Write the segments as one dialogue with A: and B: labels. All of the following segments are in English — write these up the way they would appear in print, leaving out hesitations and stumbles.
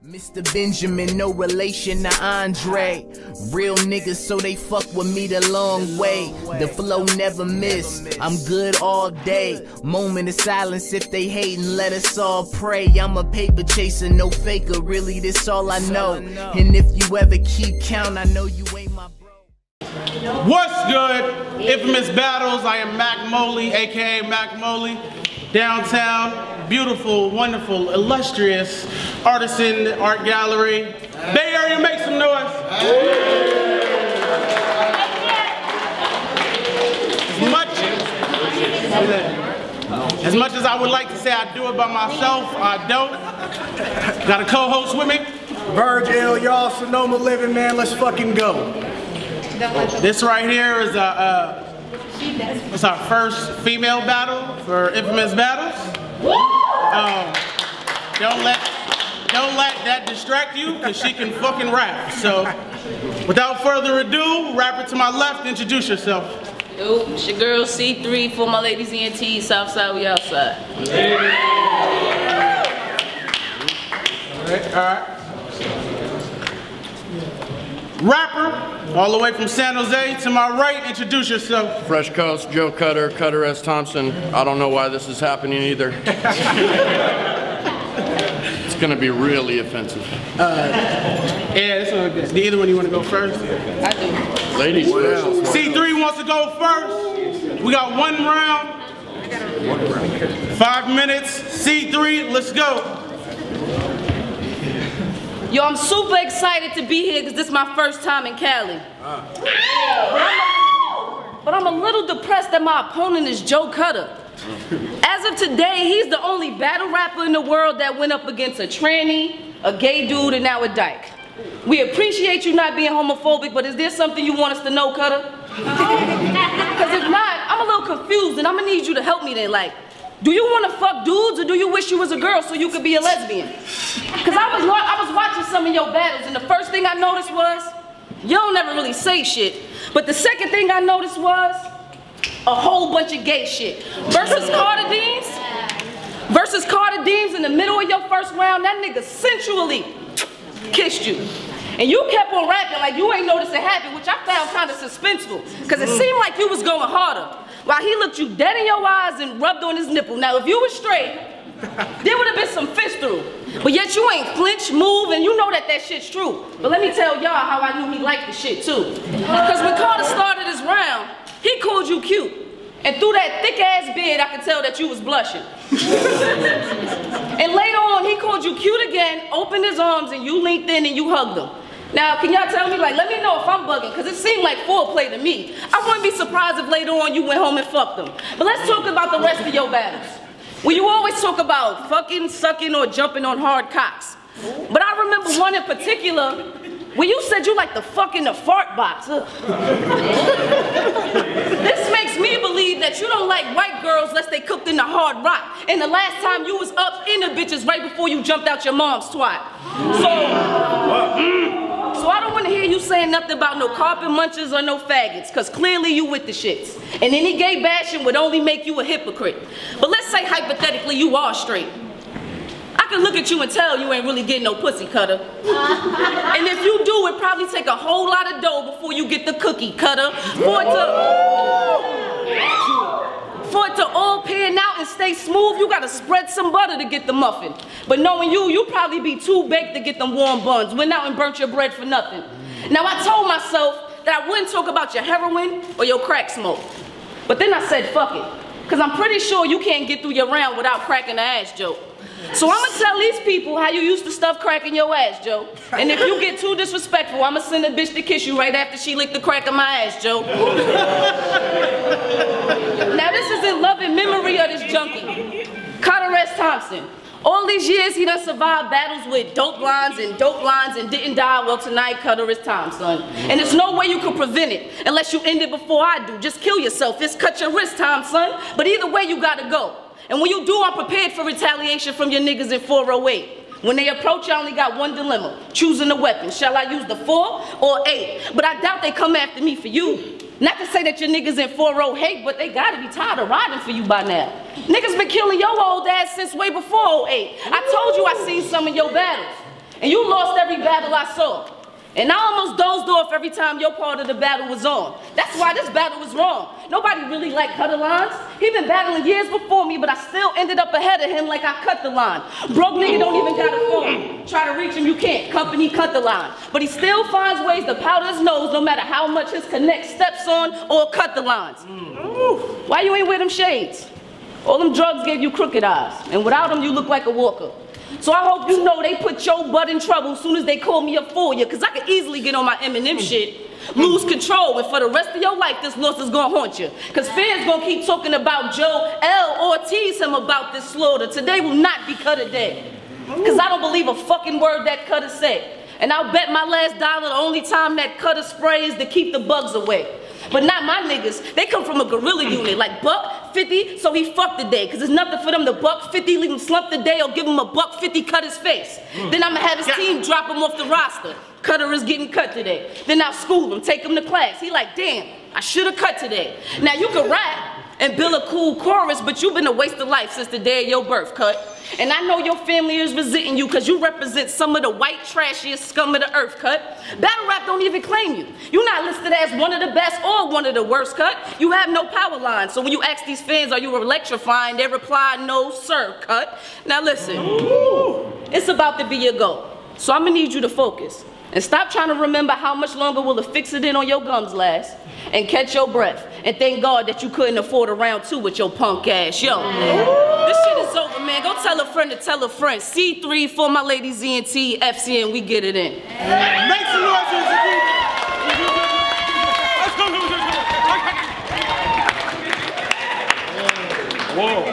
A: Mr. Benjamin, no relation to Andre. Real niggas, so they fuck with me the long way. The flow never miss, I'm good all day. Moment of silence, if they hatin', let us all pray. I'm a paper chaser, no faker, really this all I know. And if you ever keep count, I know you ain't my bro.
B: What's good? Infamous Battles, I am MackMoli, aka MackMoli. Downtown, beautiful, wonderful, illustrious artisan art gallery. Bay Area, make some noise. As much as I would like to say I do it by myself, I don't. Got a co-host with me.
C: Virgil, y'all Sonoma living, man, let's fucking go.
B: This right here is it's our first female battle for Infamous Battles. Don't let that distract you, because she can fucking rap. So, without further ado, rapper to my left, introduce yourself.
D: Yo, it's your girl C3 for my ladies ENT, Southside, we outside.
B: Alright. Rapper, all the way from San Jose, to my right, introduce yourself.
E: Fresh Coast, Joe Cutter, Cutter S. Thompson. I don't know why this is happening either. It's gonna be really offensive.
B: Yeah, this one good. Either one you wanna go first?
D: I do.
E: Ladies first.
B: C3 wants to go first. We got 1 round. 5 minutes. C3, let's go.
D: Yo, I'm super excited to be here because this is my first time in Cali. But I'm a little depressed that my opponent is Joe Cutter. As of today, he's the only battle rapper in the world that went up against a tranny, a gay dude, and now a dyke. We appreciate you not being homophobic, but is there something you want us to know, Cutter? Because if not, I'm a little confused and I'm gonna need you to help me then. Like, do you want to fuck dudes or do you wish you was a girl so you could be a lesbian? Because I was watching some of your battles and the first thing I noticed was, you don't never really say shit. But the second thing I noticed was, a whole bunch of gay shit. Versus Carter Deems in the middle of your first round, that nigga sensually kissed you. And you kept on rapping like you ain't noticed it happen, which I found kind of suspenseful. Because it seemed like you was going harder. While he looked you dead in your eyes and rubbed on his nipple. Now, if you was straight, there would have been some fist through. But yet you ain't flinch, move, and you know that shit's true. But let me tell y'all how I knew he liked the shit too. Because when Carter started his round, he called you cute. And through that thick ass beard, I could tell that you was blushing. And later on, he called you cute again, opened his arms, and you leaned in and you hugged him. Now, can y'all tell me, like, let me know if I'm bugging, because it seemed like foreplay to me. I wouldn't be surprised if later on you went home and fucked them. But let's talk about the rest of your battles. Well, you always talk about fucking, sucking, or jumping on hard cocks. But I remember one in particular where you said you like to fuck in the fart box. This makes me believe that you don't like white girls unless they cooked in the hard rock. And the last time you was up in the bitches right before you jumped out your mom's twat. So I don't want to hear you saying nothing about no carpet munchers or no faggots, because clearly you with the shits. And any gay bashing would only make you a hypocrite. But let's say hypothetically you are straight. I can look at you and tell you ain't really getting no pussy, Cutter. And if you do, it probably take a whole lot of dough before you get the cookie, Cutter. For it to all pan out and stay smooth, you gotta spread some butter to get the muffin. But knowing you probably be too baked to get them warm buns. Went out and burnt your bread for nothing. Now I told myself that I wouldn't talk about your heroin or your crack smoke. But then I said, fuck it. Because I'm pretty sure you can't get through your round without cracking the ass joke. So I'm gonna tell these people how you used to stuff crack in your ass, Joe. And if you get too disrespectful, I'm gonna send a bitch to kiss you right after she licked the crack of my ass, Joe. Now this is in love and memory of this junkie, Carter S. Thompson. All these years he done survived battles with dope lines and didn't die. Well, tonight Cutter is time, son. And there's no way you can prevent it unless you end it before I do. Just kill yourself. It's cut your wrist time, son. But either way, you gotta go. And when you do, I'm prepared for retaliation from your niggas in 408. When they approach, I only got one dilemma, choosing a weapon. Shall I use the 4 or 8? But I doubt they come after me for you. Not to say that your niggas in 4-0 hate, but they gotta be tired of riding for you by now. Niggas been killing your old ass since way before 08. I told you I seen some of your battles. And you lost every battle I saw. And I almost dozed off every time your part of the battle was on. That's why this battle was wrong. Nobody really liked Cutter lines. He been battling years before me, but I still ended up ahead of him like I cut the line. Broke nigga don't even got a phone. Try to reach him, you can't. Company cut the line. But he still finds ways to powder his nose no matter how much his connect steps on or cut the lines. Why you ain't wear them shades? All them drugs gave you crooked eyes. And without them, you look like a walker. So I hope you know they put your butt in trouble as soon as they call me up for you, cause I could easily get on my Eminem shit, lose control, and for the rest of your life, this loss is gonna haunt you. Cause fans gonna keep talking about Joe L. or tease him about this slaughter. Today will not be Cutter Day. Cause I don't believe a fucking word that Cutter said. And I'll bet my last dollar the only time that Cutter spray is to keep the bugs away. But not my niggas. They come from a gorilla unit, like buck 50, so he fucked the day. Cause there's nothing for them to buck 50, leave him slump the day, or give him a buck 50, cut his face. Then I'ma have his team drop him off the roster. Cutter is getting cut today. Then I'll school him, take him to class. He like, damn, I should've cut today. Now you can rap and build a cool chorus, but you've been a waste of life since the day of your birth, Cut. And I know your family is resenting you because you represent some of the white trashiest scum of the earth, Cut. Battle rap don't even claim you. You're not listed as one of the best or one of the worst, Cut. You have no power line, so when you ask these fans, are you electrifying, they reply, no sir, Cut. Now listen, it's about to be your goal. So I'm gonna need you to focus. And stop trying to remember how much longer will the fix-it-in on your gums last. And catch your breath. And thank God that you couldn't afford a round 2 with your punk ass. Yo, this shit is over, man. Go tell a friend to tell a friend. C3 for my ladies ENT, FCN, we get it in.
B: Make some noise for the Whoa.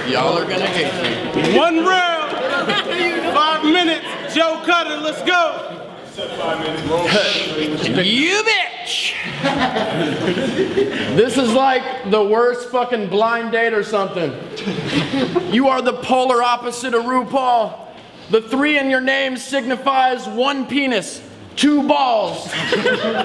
E: Y'all are gonna hate me.
B: 1 round, 5 minutes. Joe Cutter, let's go.
E: You bitch! This is like the worst fucking blind date or something. You are the polar opposite of RuPaul. The 3 in your name signifies 1 penis, 2 balls.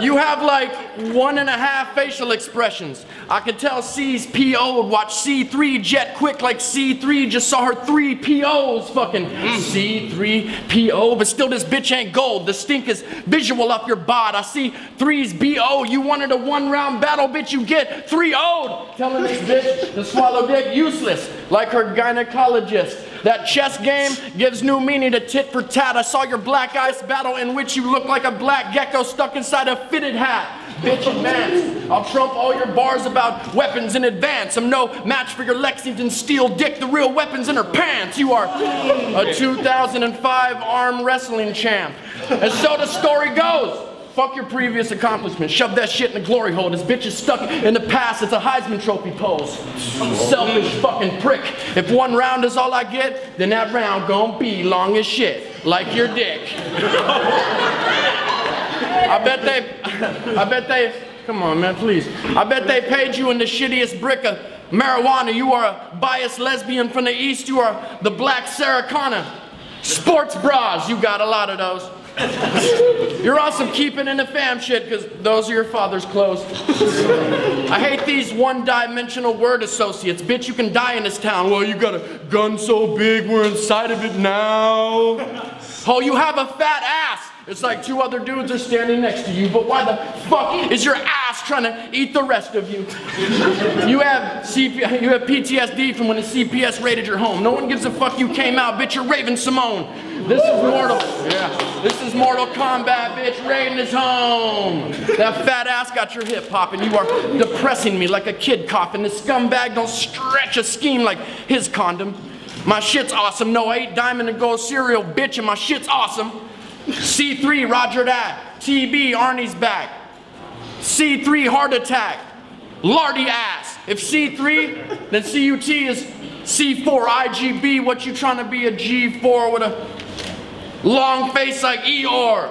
E: You have like 1.5 facial expressions. I could tell C's PO'd watch C3 jet quick like C3 just saw her 3 POs fucking C3 PO, but still this bitch ain't gold. The stink is visual off your bod. I see 3's BO. You wanted a 1-round battle, bitch, you get 3-0'd. Telling this bitch to swallow dick useless like her gynecologist. That chess game gives new meaning to tit for tat. I saw your black ice battle in which you look like a black gecko stuck inside a fitted hat. Bitch, advance. I'll trump all your bars about weapons in advance. I'm no match for your Lexington steel dick. The real weapon's in her pants. You are a 2005 arm wrestling champ. And so the story goes. Fuck your previous accomplishments. Shove that shit in the glory hole. This bitch is stuck in the past. It's a Heisman Trophy pose. Selfish fucking prick. If 1 round is all I get, then that round gon' be long as shit. Like your dick. I bet they, come on man, please. I bet they paid you in the shittiest brick of marijuana. You are a biased lesbian from the east. You are the black Sarah Connor. Sports bras, you got a lot of those. You're on some keeping in the fam shit because those are your father's clothes. I hate these one-dimensional word associates. Bitch, you can die in this town. Well, you got a gun so big we're inside of it now. Oh, you have a fat ass. It's like 2 other dudes are standing next to you, but why the fuck is your ass trying to eat the rest of you? You have PTSD from when the CPS raided your home. No one gives a fuck you came out, bitch, you're Raven Simone. This is Mortal Kombat, bitch, Raiden is home. That fat ass got your hip popping. You are depressing me like a kid coughing. This scumbag don't stretch a scheme like his condom. My shit's awesome. No, I eat diamond and gold cereal, bitch, and my shit's awesome. C3, Roger that. TB, Arnie's back. C3, heart attack. Lardy ass. If C3, then CUT is C4, IGB. What you trying to be a G4 with a long face like Eeyore?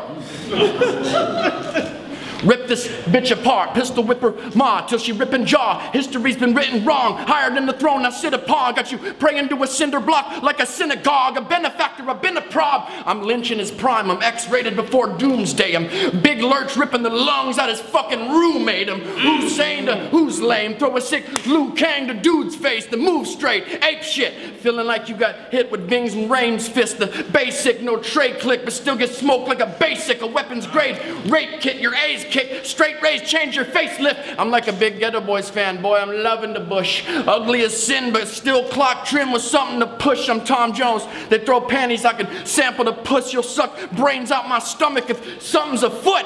E: Rip this bitch apart, pistol whip her ma till she rippin' jaw. History's been written wrong, higher than the throne, now sit upon. Got you praying to a cinder block like a synagogue. A benefactor, I've been a prob. I'm lynching his prime, I'm X-rated before doomsday. I'm Big Lurch ripping the lungs out his fucking roommate. I'm Hussein to who's lame, throw a sick Liu Kang to dude's face, to move straight, ape shit. Feeling like you got hit with Bing's and Rain's fist. The basic, no tray click, but still get smoked like a basic. A weapons grade rape kit, your A's kick, straight raise, change your facelift. I'm like a big Ghetto Boys fan, boy, I'm loving the bush. Ugly as sin, but still clock trim with something to push. I'm Tom Jones, they throw panties, I can sample the puss. You'll suck brains out my stomach if something's afoot.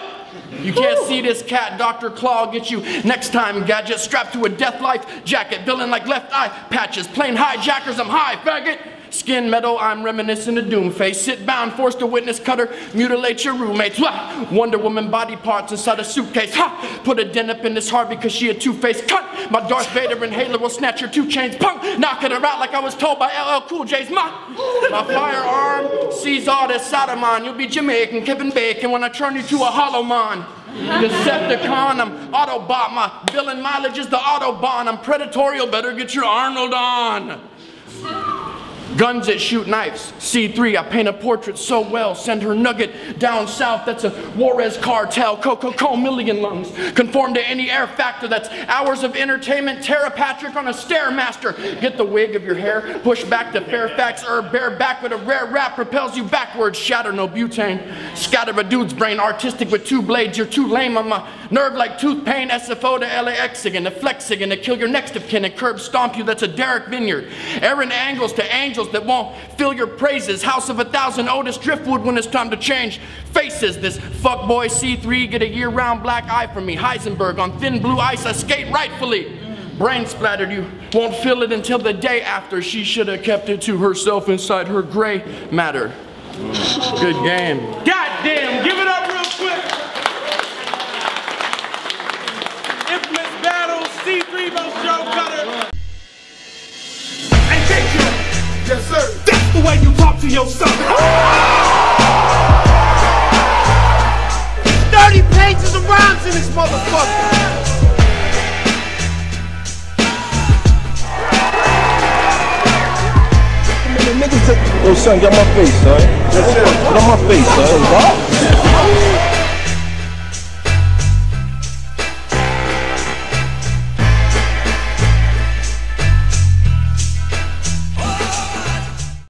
E: You can't see this cat, Dr. Claw get you next time, gadget. Strapped to a death life jacket, villain like left eye patches. Plain hijackers, I'm high, faggot. Skin metal, I'm reminiscent of Doomface. Sit bound, forced to witness cutter, mutilate your roommates. Wonder Woman body parts inside a suitcase. Ha! Put a dent up in this heart because she a two-faced cunt. My Darth Vader inhaler will snatch your 2 chains. Punk! Knocking her out like I was told by LL Cool J's ma. My firearm sees all this side of mine. You'll be Jamaican, Kevin Bacon when I turn you to a hollow man. Decepticon, I'm Autobot. My villain mileage is the Autobahn. I'm predatorial, better get your Arnold on. Guns that shoot knives. C3, I paint a portrait so well. Send her nugget down south. That's a Juarez cartel. Coco million lungs. Conform to any air factor. That's hours of entertainment. Tara Patrick on a Stairmaster. Get the wig of your hair. Push back to Fairfax. Bare back with a rare rap. Propels you backwards. Shatter no butane. Scatter a dude's brain. Artistic with 2 blades. You're too lame on my nerve like tooth pain. SFO to LAX again. To flex again. To kill your next of kin and curb stomp you. That's a Derek Vineyard. Aaron Angles to angels that won't fill your praises. House of 1,000 Otis Driftwood when it's time to change faces. This fuckboy C3 get a year-round black eye from me. Heisenberg on thin blue ice, I skate rightfully. Brain splattered, you won't feel it until the day after. She should have kept it to herself inside her gray matter. Good game.
B: Goddamn, give it up real quick. Infamous battles, C3 vs. Joe Cutter.
F: And take you. Yes, sir. That's the way you talk to your son. 30 pages of rhymes in this motherfucker.
G: Yo, son, get on my face, son. Get on my face, son.